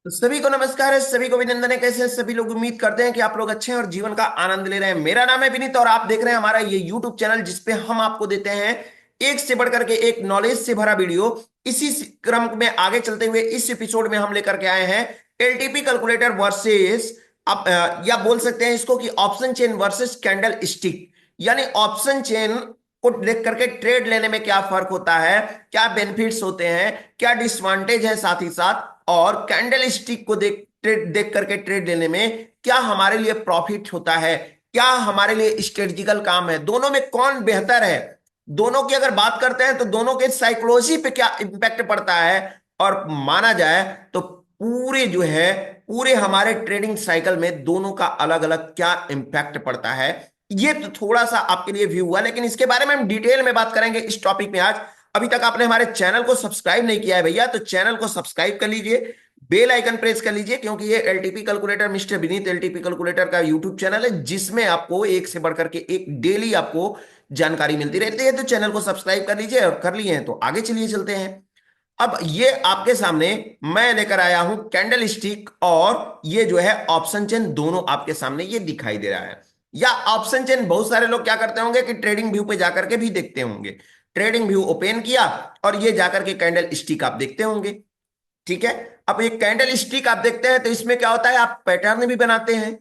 तो सभी को नमस्कार है, सभी को अभिनंदन है। कैसे हैं सभी लोग? उम्मीद करते हैं कि आप लोग अच्छे हैं और जीवन का आनंद ले रहे हैं। मेरा नाम है विनीत और आप देख रहे हैं हमारा ये यूट्यूब चैनल, जिसपे हम आपको देते हैं एक से बढ़कर के एक नॉलेज से भरा वीडियो। इसी क्रम में आगे चलते हुए इस एपिसोड में हम लेकर के आए हैं एलटीपी कैलकुलेटर वर्सेस, आप या बोल सकते हैं इसको कि option chain versus candle stick. यानी ऑप्शन चेन को देख करके ट्रेड लेने में क्या फर्क होता है, क्या बेनिफिट्स होते हैं, क्या डिसवांटेज है, साथ ही साथ और कैंडल स्टिक को देख करके ट्रेड लेने में क्या हमारे लिए प्रॉफिट होता है, क्या हमारे लिए स्ट्रेटेजिकल काम है, दोनों में कौन बेहतर है। दोनों की अगर बात करते हैं तो दोनों के साइकोलॉजी पे क्या इंपैक्ट पड़ता है, और माना जाए तो पूरे जो है पूरे हमारे ट्रेडिंग साइकिल में दोनों का अलग अलग क्या इंपैक्ट पड़ता है। ये तो थोड़ा सा आपके लिए व्यू हुआ, लेकिन इसके बारे में हम डिटेल में बात करेंगे इस टॉपिक में आज। अभी तक आपने हमारे चैनल को सब्सक्राइब नहीं किया है भैया, तो चैनल को सब्सक्राइब कर लीजिए, बेल आइकन प्रेस कर लीजिए, क्योंकि ये LTP calculator, mister Vineet LTP calculator का यूट्यूब चैनल है, जिसमें आपको एक से बढ़कर के एक डेली आपको जानकारी मिलती रहती है। तो चैनल को सब्सक्राइब कर लीजिए, और कर लिए हैं तो आगे चलिए चलते हैं। अब ये आपके सामने मैं लेकर आया हूं कैंडल स्टिक, और ये जो है ऑप्शन चेन, दोनों आपके सामने ये दिखाई दे रहा है। या ऑप्शन चेन बहुत सारे लोग क्या करते होंगे कि ट्रेडिंग व्यू पे जाकर के भी देखते होंगे। ट्रेडिंग व्यू ओपन किया और ये जाकर के कैंडल स्टिक आप देखते होंगे। ठीक है। अब ये कैंडल स्टिक आप देखते हैं तो इसमें क्या होता है, आप पैटर्न भी बनाते हैं,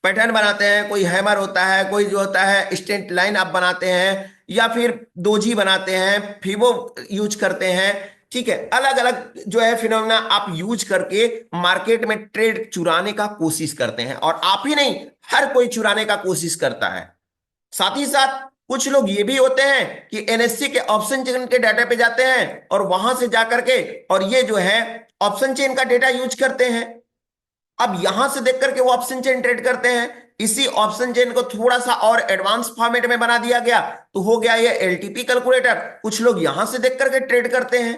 पैटर्न बनाते हैं, कोई हैमर होता है, कोई जो होता है स्ट्रेट लाइन आप बनाते हैं, या फिर दोजी बनाते हैं, फिबो यूज करते हैं। ठीक है, अलग अलग जो है फिनोमेना आप यूज करके मार्केट में ट्रेड चुराने का कोशिश करते हैं, और आप ही नहीं, हर कोई चुराने का कोशिश करता है। साथ ही साथ कुछ लोग ये भी होते हैं कि एनएससी के ऑप्शन चेन के डाटा पे जाते हैं और वहां से जाकर के और ये जो है ऑप्शन चेन का डेटा यूज करते हैं। अब यहां से देख करके वो ऑप्शन चेन ट्रेड करते हैं। इसी ऑप्शन चेन को थोड़ा सा और एडवांस फॉर्मेट में बना दिया गया तो हो गया ये एलटीपी कैलकुलेटर। कुछ लोग यहां से देख करके ट्रेड करते हैं।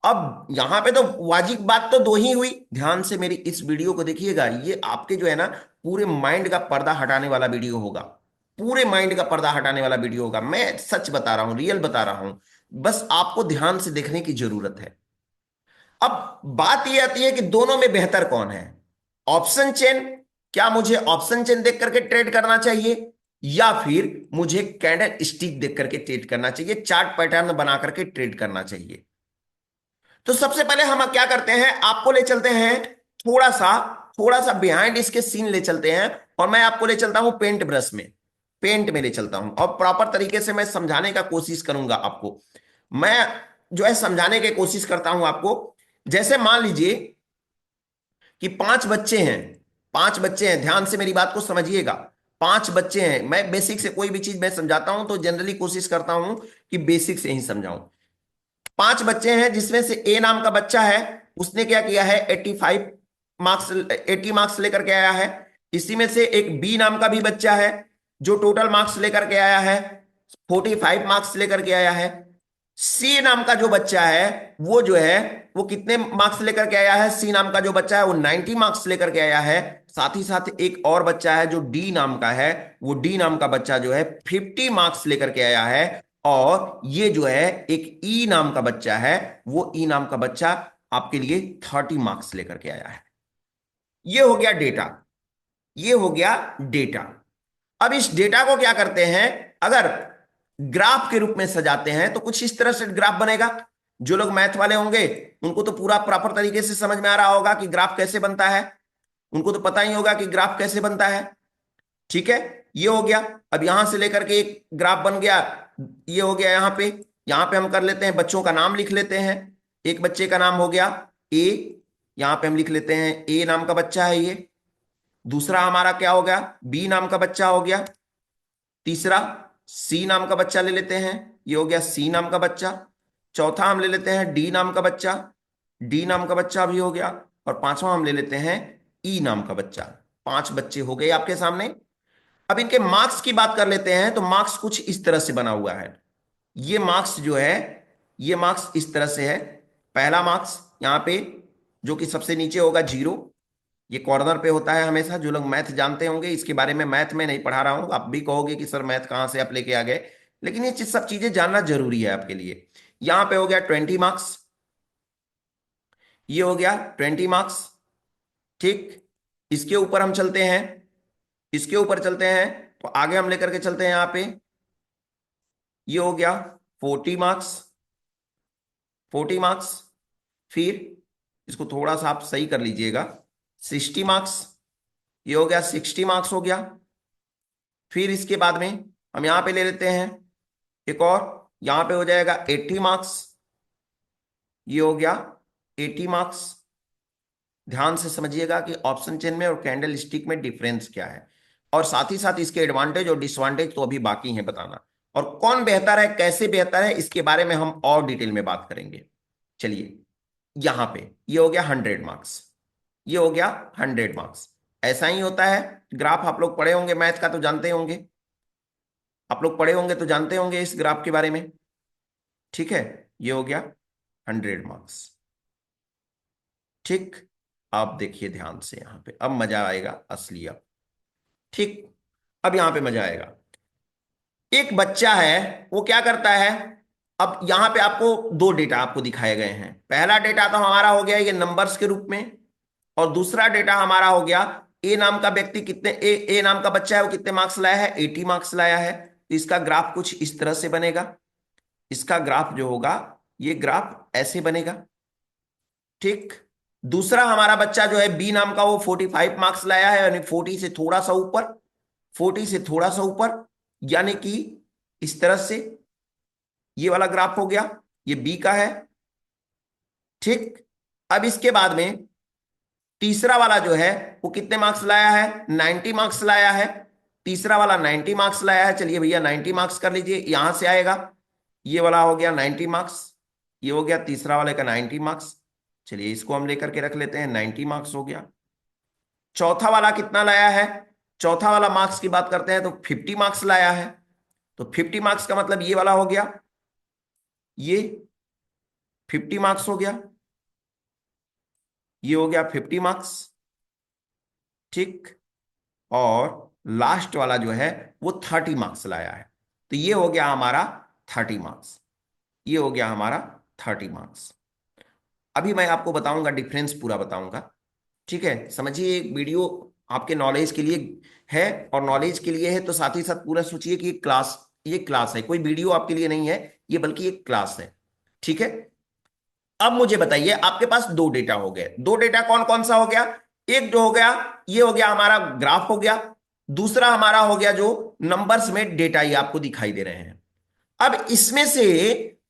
अब यहां पे तो वाजिब बात तो दो ही हुई। ध्यान से मेरी इस वीडियो को देखिएगा, ये आपके जो है ना पूरे माइंड का पर्दा हटाने वाला वीडियो होगा। पूरे माइंड का पर्दा हटाने वाला वीडियो होगा। मैं सच बता रहा हूं, रियल बता रहा हूं। बस आपको ध्यान से देखने की जरूरत है। अब बात यह आती है कि दोनों में बेहतर कौन है। ऑप्शन चेन, क्या मुझे ऑप्शन चेन देख करके ट्रेड करना चाहिए, या फिर मुझे कैंडल स्टिक देख करके ट्रेड करना चाहिए, चार्ट पैटर्न बना करके ट्रेड करना चाहिए। तो सबसे पहले हम क्या करते हैं, आपको ले चलते हैं थोड़ा सा थोड़ा सा बिहाइंड इसके सीन ले चलते हैं, और मैं आपको ले चलता हूं पेंट ब्रश में, पेंट में ले चलता हूं, और प्रॉपर तरीके से मैं समझाने का कोशिश करूंगा आपको। मैं जो है समझाने की कोशिश करता हूं आपको। जैसे मान लीजिए कि पांच बच्चे हैं, पांच बच्चे हैं, ध्यान से मेरी बात को समझिएगा। पांच बच्चे हैं, मैं बेसिक से कोई भी चीज मैं समझाता हूं तो जनरली कोशिश करता हूं कि बेसिक से ही समझाऊं। पांच बच्चे हैं, जिसमें से ए नाम का बच्चा है, उसने क्या किया है, 85 मार्क्स, 80 मार्क्स लेकर के आया है। इसी में से एक बी नाम का भी बच्चा है, जो टोटल मार्क्स लेकर के आया है, 45 मार्क्स लेकर के आया है। सी नाम का जो बच्चा है, वो जो है वो कितने मार्क्स लेकर के आया है, सी नाम का जो बच्चा है वो 90 मार्क्स लेकर के आया है। साथ ही साथ एक और बच्चा है जो डी नाम का है, वो डी नाम का बच्चा जो है 50 मार्क्स लेकर के आया है। और ये जो है एक ई नाम का बच्चा है, वो ई नाम का बच्चा आपके लिए 30 मार्क्स लेकर के आया है। ये हो गया डेटा, ये हो गया डेटा। अब इस डेटा को क्या करते हैं, अगर ग्राफ के रूप में सजाते हैं तो कुछ इस तरह से ग्राफ बनेगा। जो लोग मैथ वाले होंगे उनको तो पूरा प्रॉपर तरीके से समझ में आ रहा होगा कि ग्राफ कैसे बनता है, उनको तो पता ही होगा कि ग्राफ कैसे बनता है। ठीक है, ये हो गया। अब यहां से लेकर के एक ग्राफ बन गया, ये हो गया। यहां पे हम कर लेते हैं, बच्चों का नाम लिख लेते हैं। एक बच्चे का नाम हो गया ए, यहां पे हम लिख लेते हैं ए नाम का बच्चा है ये। दूसरा हमारा क्या हो गया, बी नाम का बच्चा हो गया। तीसरा सी नाम का बच्चा ले लेते हैं, ये हो गया सी नाम का बच्चा। चौथा हम ले लेते हैं डी नाम का बच्चा, डी नाम का बच्चा भी हो गया। और पांचवा हम ले लेते हैं ई नाम का बच्चा। पांच बच्चे हो गए आपके सामने। अब इनके मार्क्स की बात कर लेते हैं, तो मार्क्स कुछ इस तरह से बना हुआ है। ये मार्क्स जो है, ये मार्क्स इस तरह से है। पहला मार्क्स यहाँ पे जो कि सबसे नीचे होगा 0, ये कॉर्नर पे होता है हमेशा। जो लोग मैथ जानते होंगे, इसके बारे में मैथ में नहीं पढ़ा रहा हूं, आप भी कहोगे कि सर मैथ कहाँ से आप लेके आ गए, लेकिन ये सब चीजें जानना जरूरी है आपके लिए। यहां पे हो गया 20 मार्क्स, ये हो गया 20 मार्क्स। ठीक, इसके ऊपर हम चलते हैं, इसके ऊपर चलते हैं, तो आगे हम लेकर के चलते हैं यहां पे। ये हो गया 40 मार्क्स, 40 मार्क्स। फिर इसको थोड़ा सा आप सही कर लीजिएगा, 60 मार्क्स। ये हो गया 60 मार्क्स हो गया। फिर इसके बाद में हम यहां पे ले लेते हैं एक और, यहां पे हो जाएगा 80 मार्क्स। ये हो गया 80 मार्क्स। ध्यान से समझिएगा कि ऑप्शन चेन में और कैंडल स्टिक में डिफरेंस क्या है, और साथ ही साथ इसके एडवांटेज और डिसवांटेज तो अभी बाकी है बताना, और कौन बेहतर है कैसे बेहतर है इसके बारे में हम और डिटेल में बात करेंगे। चलिए, यहां पे ये हो गया 100 मार्क्स, ये हो गया 100 मार्क्स। ऐसा ही होता है ग्राफ, आप लोग पढ़े होंगे मैथ का तो जानते होंगे, आप लोग पढ़े होंगे तो जानते होंगे इस ग्राफ के बारे में। ठीक है, ये हो गया 100 मार्क्स। ठीक, आप देखिए ध्यान से यहां पे, अब मजा आएगा असली अब। ठीक, अब यहां पे मजा आएगा। एक बच्चा है, वो क्या करता है, अब यहां पे आपको दो डेटा आपको दिखाए गए हैं। पहला डेटा तो हमारा हो गया ये नंबर्स के रूप में, और दूसरा डेटा हमारा हो गया ए नाम का व्यक्ति कितने, ए नाम का बच्चा है वो कितने मार्क्स लाया है, 80 मार्क्स लाया है। तो इसका ग्राफ कुछ इस तरह से बनेगा, इसका ग्राफ जो होगा ये ग्राफ ऐसे बनेगा। ठीक, दूसरा हमारा बच्चा जो है बी नाम का, वो 45 मार्क्स लाया है, यानी 40 से थोड़ा सा ऊपर, 40 से थोड़ा सा ऊपर, यानी कि इस तरह से ये वाला ग्राफ हो गया, ये बी का है। ठीक, अब इसके बाद में तीसरा वाला जो है वो कितने मार्क्स लाया है, 90 मार्क्स लाया है। तीसरा वाला 90 मार्क्स लाया है, चलिए भैया 90 मार्क्स कर लीजिए, यहां से आएगा। ये वाला हो गया 90 मार्क्स, ये हो गया तीसरा वाले का 90 मार्क्स। चलिए इसको हम लेकर के रख लेते हैं, 90 मार्क्स हो गया। चौथा वाला कितना लाया है, चौथा वाला मार्क्स की बात करते हैं तो 50 मार्क्स लाया है। तो 50 मार्क्स का मतलब ये वाला हो गया, ये 50 मार्क्स हो गया, ये हो गया 50 मार्क्स। ठीक, और लास्ट वाला जो है वो 30 मार्क्स लाया है, तो ये हो गया हमारा 30 मार्क्स, ये हो गया हमारा 30 मार्क्स। अभी मैं आपको बताऊंगा डिफरेंस, पूरा बताऊंगा। ठीक है, समझिए, एक वीडियो आपके नॉलेज के लिए है, और नॉलेज के लिए है तो साथ ही साथ पूरा सोचिए कि ये क्लास है, कोई वीडियो आपके लिए नहीं है ये, बल्कि एक क्लास है। ठीक है, अब मुझे बताइए, आपके पास दो डेटा हो गए, दो डेटा कौन कौन सा हो गया, एक जो हो गया ये हो गया हमारा ग्राफ हो गया, दूसरा हमारा हो गया जो नंबर्स में डेटा ये आपको दिखाई दे रहे हैं। अब इसमें से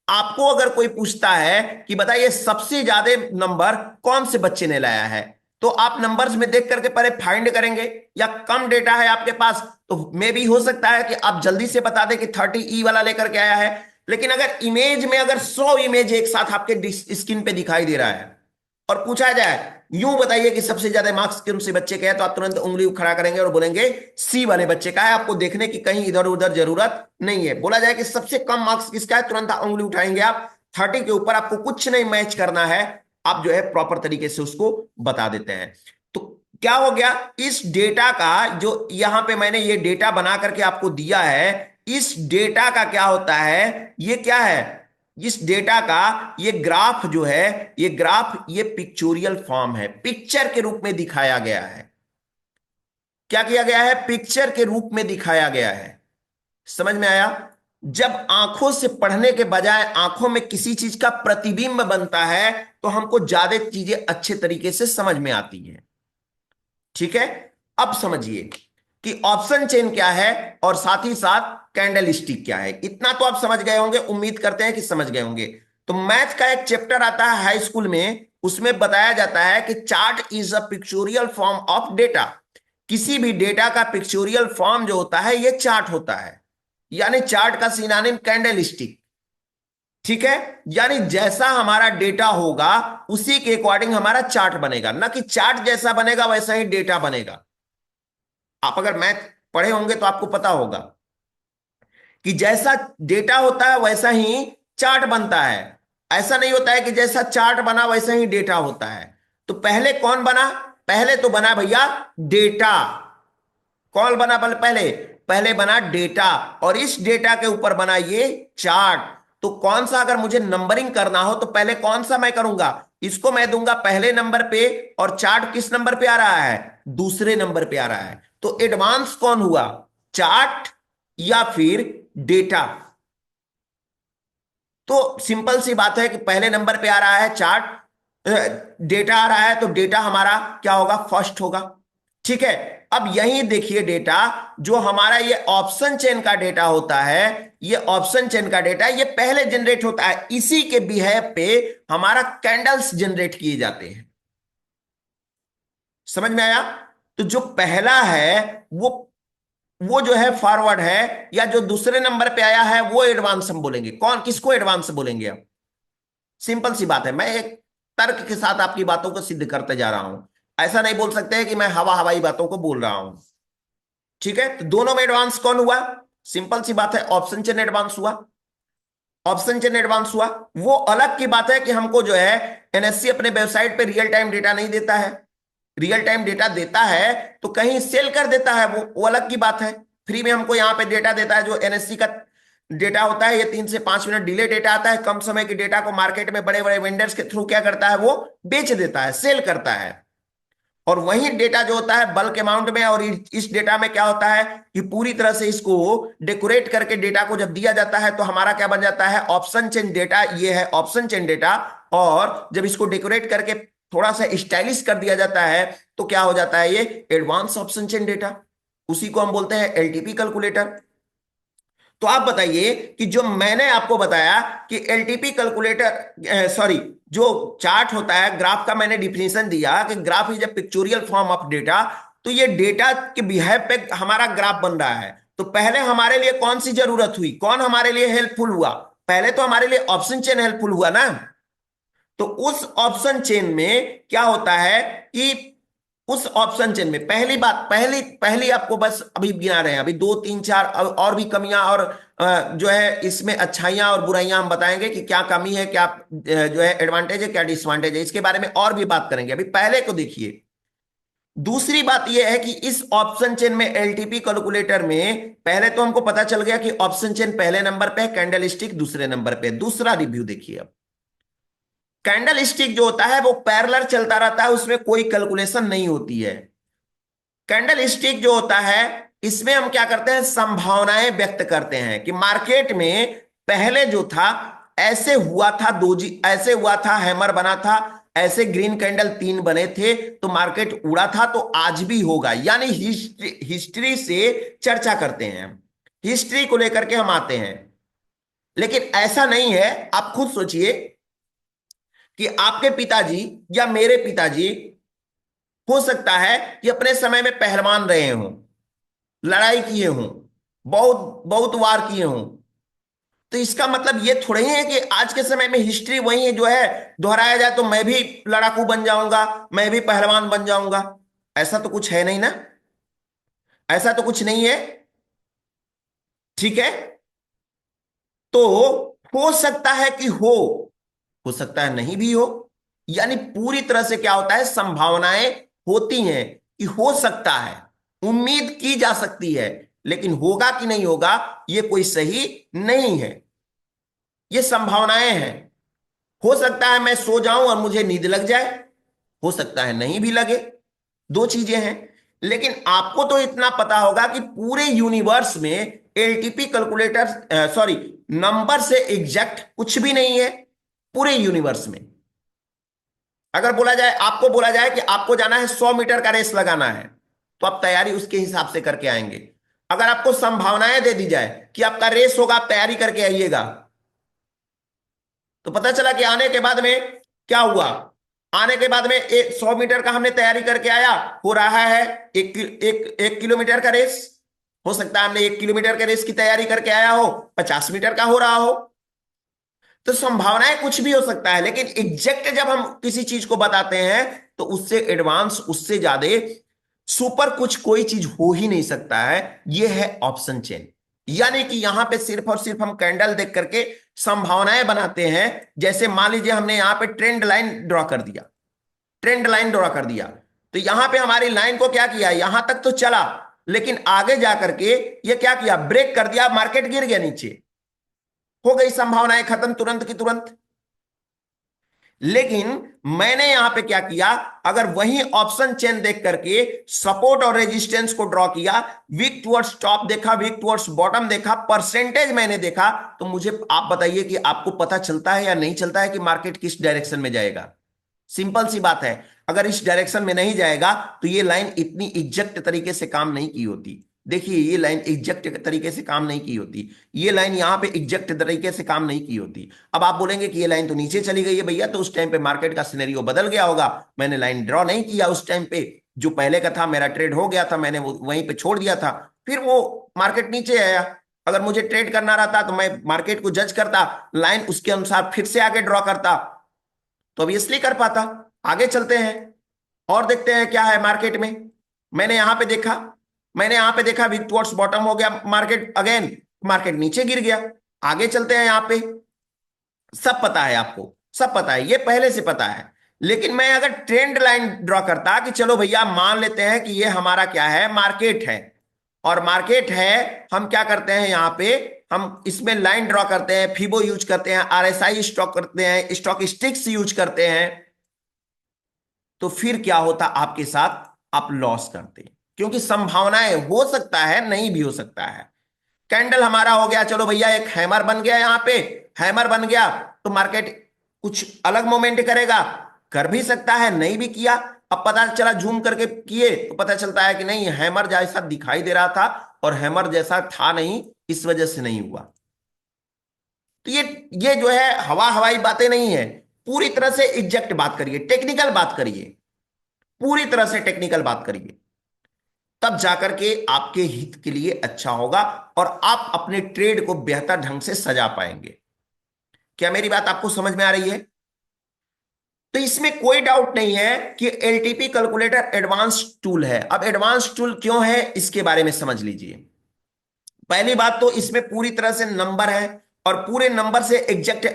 आपको अगर कोई पूछता है कि बताइए सबसे ज्यादा नंबर कौन से बच्चे ने लाया है, तो आप नंबर्स में देख करके पहले फाइंड करेंगे, या कम डेटा है आपके पास तो मे भी हो सकता है कि आप जल्दी से बता दें कि 30E वाला लेकर के आया है। लेकिन अगर इमेज में अगर 100 इमेज एक साथ आपके स्क्रीन पे दिखाई दे रहा है, और पूछा जाए यूं बताइए कि सबसे ज्यादा मार्क्स कौन से बच्चे के हैं, तो आप तुरंत उंगली खड़ा करेंगे और बोलेंगे सी वाले बच्चे का है, आपको देखने की कहीं इधर उधर जरूरत नहीं है। बोला जाए कि सबसे कम मार्क्स किसका है, तुरंत उंगली उठाएंगे आप, 30 के ऊपर, आपको कुछ नहीं मैच करना है, आप जो है प्रॉपर तरीके से उसको बता देते हैं। तो क्या हो गया, इस डेटा का जो यहां पे मैंने ये डेटा बना करके आपको दिया है, इस डेटा का क्या होता है, ये क्या है, इस डेटा का ये ग्राफ जो है, ये ग्राफ ये पिक्चोरियल फॉर्म है, पिक्चर के रूप में दिखाया गया है। क्या किया गया है, पिक्चर के रूप में दिखाया गया है। समझ में आया, जब आंखों से पढ़ने के बजाय आंखों में किसी चीज का प्रतिबिंब बनता है तो हमको ज्यादा चीजें अच्छे तरीके से समझ में आती है। ठीक है, अब समझिए कि ऑप्शन चेन क्या है और साथ ही साथ कैंडल स्टिक क्या है, इतना तो आप समझ गए होंगे, उम्मीद करते हैं कि समझ गए होंगे। तो मैथ का एक चैप्टर आता है हाई स्कूल में, उसमें बताया जाता है कि chart is a pictorial form of data. किसी भी डेटा का पिक्चोरियल फॉर्म जो होता है ये चार्ट होता है, यानी चार्ट का सिनोनिम कैंडल स्टिक। ठीक है, यानी जैसा हमारा डेटा होगा उसी के अकॉर्डिंग हमारा चार्ट बनेगा, ना कि चार्ट जैसा बनेगा वैसा ही डेटा बनेगा। आप अगर मैथ पढ़े होंगे तो आपको पता होगा कि जैसा डेटा होता है वैसा ही चार्ट बनता है। ऐसा नहीं होता है कि जैसा चार्ट बना वैसा ही डेटा होता है। तो पहले कौन बना, पहले तो बना भैया डेटा। कौन बना पहले, पहले बना डेटा, और इस डेटा के ऊपर बना ये चार्ट। तो कौन सा अगर मुझे नंबरिंग करना हो तो पहले कौन सा मैं करूंगा, इसको मैं दूंगा पहले नंबर पे, और चार्ट किस नंबर पे आ रहा है, दूसरे नंबर पे आ रहा है। तो एडवांस कौन हुआ, चार्ट या फिर डेटा? तो सिंपल सी बात है कि पहले नंबर पे आ रहा है चार्ट, डेटा आ रहा है, तो डेटा हमारा क्या होगा, फर्स्ट होगा। ठीक है, अब यही देखिए डेटा, जो हमारा ये ऑप्शन चेन का डेटा होता है, ये ऑप्शन चेन का डेटा ये पहले जनरेट होता है, इसी के बिहेव पे हमारा कैंडल्स जनरेट किए जाते हैं। समझ में आया? तो जो पहला है वो जो है फॉरवर्ड है, या जो दूसरे नंबर पे आया है वो एडवांस हम बोलेंगे। कौन किसको एडवांस बोलेंगे अब? सिंपल सी बात है, मैं एक तर्क के साथ आपकी बातों को सिद्ध करते जा रहा हूं। ऐसा नहीं बोल सकते कि मैं हवा हवाई बातों को बोल रहा हूं। ठीक है, तो दोनों में एडवांस कौन हुआ? सिंपल सी बात है, ऑप्शन चेन एडवांस हुआ। ऑप्शन चेन एडवांस हुआ। वो अलग की बात है कि हमको जो है एनएससी अपने वेबसाइट पे रियल टाइम डेटा नहीं देता है। रियल टाइम डेटा देता है तो कहीं सेल कर देता है, वो अलग की बात है। फ्री में हमको यहाँ पे डेटा देता है, जो एनएससी का डेटा होता है, ये 3 से 5 मिनट डिले डेटा आता है। कम समय के डेटा को मार्केट में बड़े बड़े वेंडर्स के थ्रू क्या करता है, वो बेच देता है, सेल करता है। और वही डेटा जो होता है बल्क अमाउंट में, और इस डेटा में क्या होता है कि पूरी तरह से इसको डेकोरेट करके डेटा को जब दिया जाता है तो हमारा क्या बन जाता है, ऑप्शन चेन डेटा। ये है ऑप्शन चेन डेटा। और जब इसको डेकोरेट करके थोड़ा सा स्टाइलिश कर दिया जाता है तो क्या हो जाता है, ये एडवांस ऑप्शन चेन डेटा। उसी को हम बोलते हैं एलटीपी कैलकुलेटर। तो आप बताइए कि जो मैंने आपको बताया कि एलटीपी कैलकुलेटर, सॉरी, जो चार्ट होता है, ग्राफ का मैंने डिफिनेशन दिया कि graph is a pictorial form of data. तो ये डेटा के बिहेव पे हमारा ग्राफ बन रहा है। तो पहले हमारे लिए कौन सी जरूरत हुई, कौन हमारे लिए हेल्पफुल हुआ? पहले तो हमारे लिए ऑप्शन चेन हेल्पफुल हुआ ना। तो उस ऑप्शन चेन में क्या होता है कि उस ऑप्शन चेन में पहली बात, पहली पहली आपको बस अभी गिना रहे हैं, अभी 2 3 4 और भी कमियां, और जो है इसमें अच्छाइयां और बुराइयां हम बताएंगे कि क्या कमी है, क्या जो है एडवांटेज है, क्या डिसवांटेज है, इसके बारे में और भी बात करेंगे। अभी पहले को देखिए। दूसरी बात यह है कि इस ऑप्शन चेन में, एलटीपी कैलकुलेटर में, पहले तो हमको पता चल गया कि ऑप्शन चेन पहले नंबर पे है, कैंडल स्टिक दूसरे नंबर पे। दूसरा रिव्यू देखिए अब। कैंडल स्टिक जो होता है वो पैरेलल चलता रहता है, उसमें कोई कैलकुलेशन नहीं होती है। कैंडल स्टिक जो होता है, इसमें हम क्या करते हैं, संभावनाएं व्यक्त करते हैं कि मार्केट में पहले जो था ऐसे हुआ था, दोजी ऐसे हुआ था, हैमर बना था, ऐसे ग्रीन कैंडल 3 बने थे तो मार्केट उड़ा था, तो आज भी होगा। यानी हिस्ट्री हिस्ट्री से चर्चा करते हैं, हिस्ट्री को लेकर के हम आते हैं। लेकिन ऐसा नहीं है। आप खुद सोचिए कि आपके पिताजी या मेरे पिताजी हो सकता है कि अपने समय में पहलवान रहे हों, लड़ाई किए हों, बहुत बहुत वार किए हों। तो इसका मतलब ये थोड़ा ही है कि आज के समय में हिस्ट्री वही है, जो है दोहराया जाए तो मैं भी लड़ाकू बन जाऊंगा, मैं भी पहलवान बन जाऊंगा। ऐसा तो कुछ है नहीं ना, ऐसा तो कुछ नहीं है। ठीक है, तो हो सकता है कि हो सकता है नहीं भी हो। यानी पूरी तरह से क्या होता है, संभावनाएं होती हैं कि हो सकता है, उम्मीद की जा सकती है, लेकिन होगा कि नहीं होगा ये कोई सही नहीं है। ये संभावनाएं हैं। हो सकता है मैं सो जाऊं और मुझे नींद लग जाए, हो सकता है नहीं भी लगे, दो चीजें हैं। लेकिन आपको तो इतना पता होगा कि पूरे यूनिवर्स में एलटीपी कैलकुलेटर, सॉरी, नंबर से एग्जैक्ट कुछ भी नहीं है पूरे यूनिवर्स में। अगर बोला जाए, आपको बोला जाए कि आपको जाना है 100 मीटर का रेस लगाना है, तो आप तैयारी उसके हिसाब से करके आएंगे। अगर आपको संभावनाएं दे दी जाए कि आपका रेस होगा, आप तैयारी करके आइएगा, तो पता चला कि आने के बाद में क्या हुआ, आने के बाद में 100 मीटर का हमने तैयारी करके आया, हो रहा है 1 किलोमीटर का रेस। हो सकता है हमने 1 किलोमीटर के रेस की तैयारी करके आया हो, 50 मीटर का हो रहा हो। तो संभावनाएं कुछ भी हो सकता है, लेकिन एग्जैक्ट जब हम किसी चीज को बताते हैं तो उससे एडवांस, उससे ज्यादा सुपर कुछ कोई चीज हो ही नहीं सकता है। यह है ऑप्शन चेन। यानी कि यहां पे सिर्फ और सिर्फ हम कैंडल देख करके संभावनाएं बनाते हैं। जैसे मान लीजिए हमने यहां पे ट्रेंड लाइन ड्रॉ कर दिया, ट्रेंड लाइन ड्रॉ कर दिया, तो यहां पे हमारी लाइन को क्या किया, यहां तक तो चला, लेकिन आगे जाकर के ये क्या किया, ब्रेक कर दिया, मार्केट गिर गया नीचे, हो गई संभावनाएं खत्म तुरंत की तुरंत। लेकिन मैंने यहां पे क्या किया, अगर वही ऑप्शन चेन देख करके सपोर्ट और रेजिस्टेंस को ड्रॉ किया, वीक टुवर्ड्स टॉप देखा, वीक टुवर्ड्स बॉटम देखा, परसेंटेज मैंने देखा, तो मुझे आप बताइए कि आपको पता चलता है या नहीं चलता है कि मार्केट किस डायरेक्शन में जाएगा। सिंपल सी बात है, अगर इस डायरेक्शन में नहीं जाएगा तो ये लाइन इतनी एग्जैक्ट तरीके से काम नहीं की होती। देखिए ये लाइन एग्जैक्ट तरीके से काम नहीं की होती, ये लाइन यहां पे एग्जैक्ट तरीके से काम नहीं की होती। अब आप बोलेंगे कि ये लाइन तो नीचे चली गई है भैया, तो उस टाइम पे मार्केट का सिनेरियो बदल गया होगा, मैंने लाइन ड्रॉ नहीं किया उस टाइम पे, जो पहले का था मेरा ट्रेड हो गया था, मैंने वो वहीं पे छोड़ दिया था, फिर वो मार्केट नीचे आया। अगर मुझे ट्रेड करना रहता तो मैं मार्केट को जज करता, लाइन उसके अनुसार फिर से आगे ड्रॉ करता, तो अभी इसलिए कर पाता। आगे चलते हैं और देखते हैं क्या है मार्केट में। मैंने यहां पे देखा, मैंने यहां पे देखा वीक टुवर्ड्स बॉटम हो गया मार्केट, अगेन मार्केट नीचे गिर गया। आगे चलते हैं यहां पे, सब पता है आपको, सब पता है, ये पहले से पता है। लेकिन मैं अगर ट्रेंड लाइन ड्रॉ करता कि चलो भैया मान लेते हैं कि ये हमारा क्या है, मार्केट है, और मार्केट है, हम क्या करते हैं यहां पे, हम इसमें लाइन ड्रॉ करते हैं, फिबो यूज करते हैं, आरएसआई स्टॉक करते हैं, स्टॉक स्टिक्स यूज करते हैं, तो फिर क्या होता आपके साथ, आप लॉस करते, क्योंकि संभावनाएं हो सकता है नहीं भी हो सकता है। कैंडल हमारा हो गया, चलो भैया एक हैमर बन गया यहां पे, हैमर बन गया तो मार्केट कुछ अलग मोमेंट करेगा, कर भी सकता है नहीं भी किया। अब पता चला जूम करके किए तो पता चलता है कि नहीं, हैमर जैसा दिखाई दे रहा था और हैमर जैसा था नहीं, इस वजह से नहीं हुआ। तो ये जो है हवा हवाई बातें नहीं है, पूरी तरह से एग्जैक्ट बात करिए, टेक्निकल बात करिए, पूरी तरह से टेक्निकल बात करिए, तब जाकर के आपके हित के लिए अच्छा होगा और आप अपने ट्रेड को बेहतर ढंग से सजा पाएंगे। क्या मेरी बात आपको समझ में आ रही है? तो इसमें कोई डाउट नहीं है कि एलटीपी कैलकुलेटर एडवांस टूल है। अब एडवांस टूल क्यों है इसके बारे में समझ लीजिए। पहली बात तो इसमें पूरी तरह से नंबर है, और पूरे नंबर से एग्जैक्ट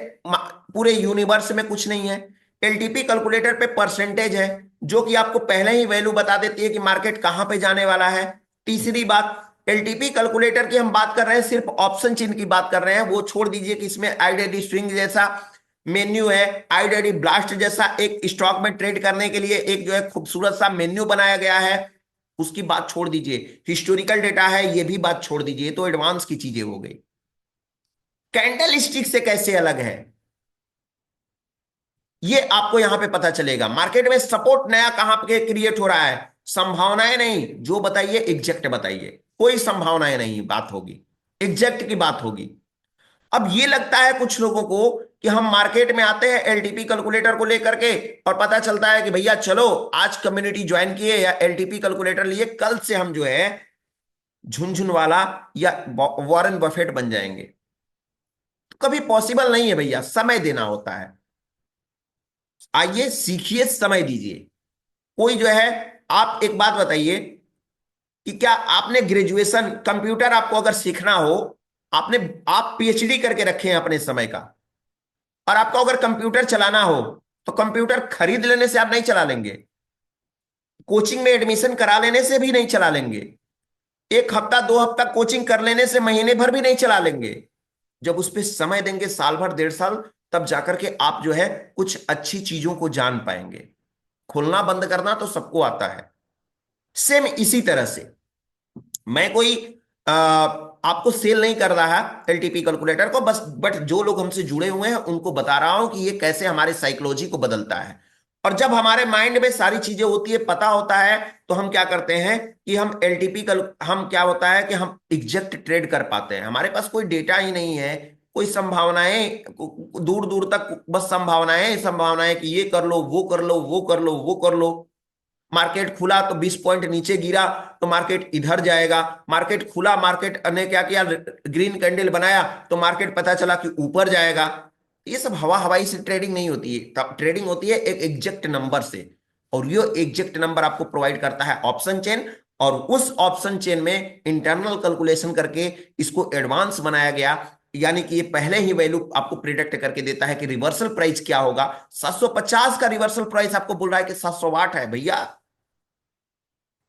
पूरे यूनिवर्स में कुछ नहीं है। एलटीपी कैलकुलेटर पे परसेंटेज है, जो कि आपको पहले ही वैल्यू बता देती है कि मार्केट कहां पे जाने वाला है। तीसरी बात, एलटीपी कैलकुलेटर की हम बात कर रहे हैं, सिर्फ ऑप्शन चिन्ह की बात कर रहे हैं, वो छोड़ दीजिए कि इसमें आईडेडी स्विंग जैसा मेन्यू है, आईडेडी ब्लास्ट जैसा एक स्टॉक में ट्रेड करने के लिए एक जो है खूबसूरत सा मेन्यू बनाया गया है, उसकी बात छोड़ दीजिए। हिस्टोरिकल डेटा है, ये भी बात छोड़ दीजिए, तो एडवांस की चीजें हो गई। कैंडल स्टिक से कैसे अलग है, ये आपको यहां पे पता चलेगा। मार्केट में सपोर्ट नया कहां पे क्रिएट हो रहा है, संभावनाएं नहीं, जो बताइए एग्जैक्ट बताइए, कोई संभावनाएं नहीं बात होगी, एग्जैक्ट की बात होगी। अब ये लगता है कुछ लोगों को कि हम मार्केट में आते हैं एलटीपी कैलकुलेटर को लेकर के, और पता चलता है कि भैया चलो आज कम्युनिटी ज्वाइन किए या एलटीपी कैलकुलेटर लिए, कल से हम जो है झुनझुन वाला या वॉरेन बफेट बन जाएंगे। तो कभी पॉसिबल नहीं है भैया, समय देना होता है। आइए सीखिए, समय दीजिए। कोई जो है, आप एक बात बताइए कि क्या आपने ग्रेजुएशन कंप्यूटर आपको अगर सीखना हो, आपने आप पीएचडी करके रखे हैं अपने समय का, और आपको अगर कंप्यूटर चलाना हो, तो कंप्यूटर खरीद लेने से आप नहीं चला लेंगे, कोचिंग में एडमिशन करा लेने से भी नहीं चला लेंगे, एक हफ्ता दो हफ्ता कोचिंग कर लेने से महीने भर भी नहीं चला लेंगे। जब उस पर समय देंगे साल भर डेढ़ साल, तब जाकर के आप जो है कुछ अच्छी चीजों को जान पाएंगे। खोलना बंद करना तो सबको आता है। सेम इसी तरह से मैं कोई आपको सेल नहीं कर रहा है एलटीपी कैलकुलेटर को, बस बट जो लोग हमसे जुड़े हुए हैं उनको बता रहा हूं कि ये कैसे हमारे साइकोलॉजी को बदलता है। और जब हमारे माइंड में सारी चीजें होती है, पता होता है, तो हम क्या करते हैं कि हम एलटीपी कल हम क्या होता है कि हम एग्जैक्ट ट्रेड कर पाते हैं। हमारे पास कोई डेटा ही नहीं है, कोई संभावनाएं दूर दूर तक बस संभावनाएं संभावनाएं कि ये कर लो वो कर लो वो कर लो वो कर लो। मार्केट खुला तो 20 पॉइंट नीचे गिरा तो मार्केट इधर जाएगा, मार्केट खुला, मार्केट ने क्या किया, ग्रीन कैंडल बनाया तो मार्केट पता चला कि ऊपर जाएगा। ये सब हवा हवाई से ट्रेडिंग नहीं होती है, तब ट्रेडिंग होती है एक एग्जैक्ट नंबर से, और ये एग्जैक्ट नंबर आपको प्रोवाइड करता है ऑप्शन चेन, और उस ऑप्शन चेन में इंटरनल कैलकुलेशन करके इसको एडवांस बनाया गया। यानी कि ये पहले ही वैल्यू आपको प्रिडिक्ट करके देता है कि रिवर्सल प्राइस क्या होगा। 750 का रिवर्सल प्राइस आपको बोल रहा है कि 708 है भैया,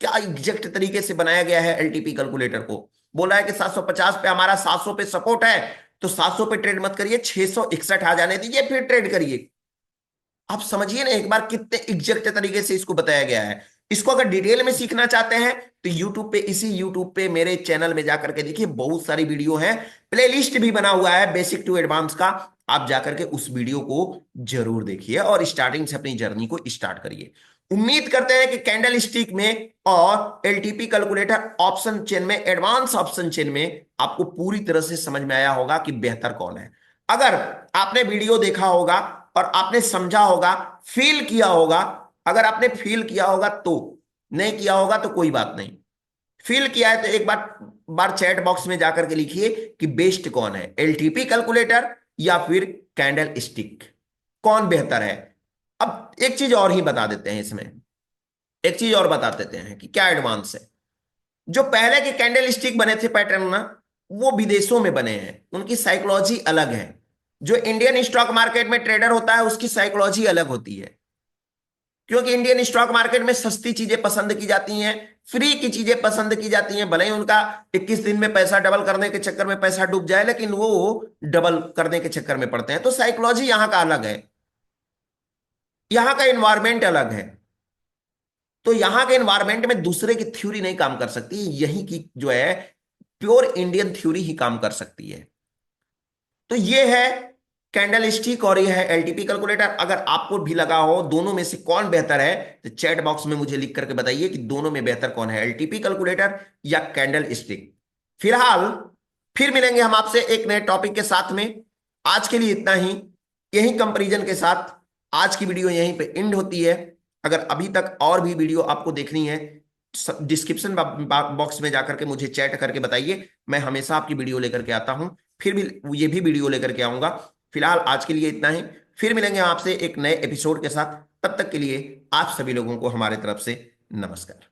क्या एग्जैक्ट तरीके से बनाया गया है एलटीपी कैलकुलेटर को। बोला है कि 750 पे हमारा 700 पे सपोर्ट है, तो 700 पे ट्रेड मत करिए, 661 आ जाने दीजिए फिर ट्रेड करिए। आप समझिए ना एक बार कितने एग्जैक्ट तरीके से इसको बताया गया है। इसको अगर डिटेल में सीखना चाहते हैं तो यूट्यूब पे, इसी यूट्यूब पे मेरे चैनल में जाकर के देखिए, बहुत सारी वीडियो है, प्लेलिस्ट भी बना हुआ है बेसिक टू एडवांस का। आप जाकर के उस वीडियो को जरूर देखिए और स्टार्टिंग से अपनी जर्नी को स्टार्ट करिए। उम्मीद करते हैं कि कैंडल स्टिक में और एलटीपी कैलकुलेटर ऑप्शन चेन में, एडवांस ऑप्शन चेन में आपको पूरी तरह से समझ में आया होगा कि बेहतर कौन है। अगर आपने वीडियो देखा होगा और आपने समझा होगा, फील किया होगा, अगर आपने फील किया होगा तो, नहीं किया होगा तो कोई बात नहीं, फील किया है तो एक बार चैट बॉक्स में जाकर के लिखिए कि बेस्ट कौन है, एलटीपी कैलकुलेटर या फिर कैंडल स्टिक, कौन बेहतर है। अब एक चीज और ही बता देते हैं इसमें, एक चीज और बता देते हैं कि क्या एडवांस है। जो पहले के कैंडल स्टिक बने थे पैटर्न ना, वो विदेशों में बने हैं, उनकी साइकोलॉजी अलग है। जो इंडियन स्टॉक मार्केट में ट्रेडर होता है उसकी साइकोलॉजी अलग होती है, क्योंकि इंडियन स्टॉक मार्केट में सस्ती चीजें पसंद की जाती हैं, फ्री की चीजें पसंद की जाती हैं। भले ही उनका 21 दिन में पैसा डबल करने के चक्कर में पैसा डूब जाए, लेकिन वो डबल करने के चक्कर में पड़ते हैं। तो साइकोलॉजी यहाँ का अलग है, यहाँ का एनवायरमेंट अलग है। तो यहाँ के एनवायरमेंट में दूसरे की थ्योरी नहीं काम कर सकती, यही की जो है प्योर इंडियन थ्योरी ही काम कर सकती है। तो ये है कैंडल स्टिक और ये है एलटीपी कैलकुलेटर। अगर आपको भी लगा हो दोनों में से कौन बेहतर है तो चैट बॉक्स में मुझे लिख करके बताइए कि दोनों में बेहतर कौन है, एलटीपी कैलकुलेटर या कैंडल स्टिक। फिलहाल फिर मिलेंगे हम आपसे एक नए टॉपिक के साथ में। आज के लिए इतना ही, यही कंपैरिजन के साथ आज की वीडियो यहीं पे एंड होती है। अगर अभी तक और भी वीडियो आपको देखनी है, डिस्क्रिप्शन बॉक्स में जाकर के मुझे चैट करके बताइए, मैं हमेशा आपकी वीडियो लेकर के आता हूं, फिर भी ये भी वीडियो लेकर के आऊंगा। फिलहाल आज के लिए इतना ही, फिर मिलेंगे आपसे एक नए एपिसोड के साथ। तब तक के लिए आप सभी लोगों को हमारे तरफ से नमस्कार।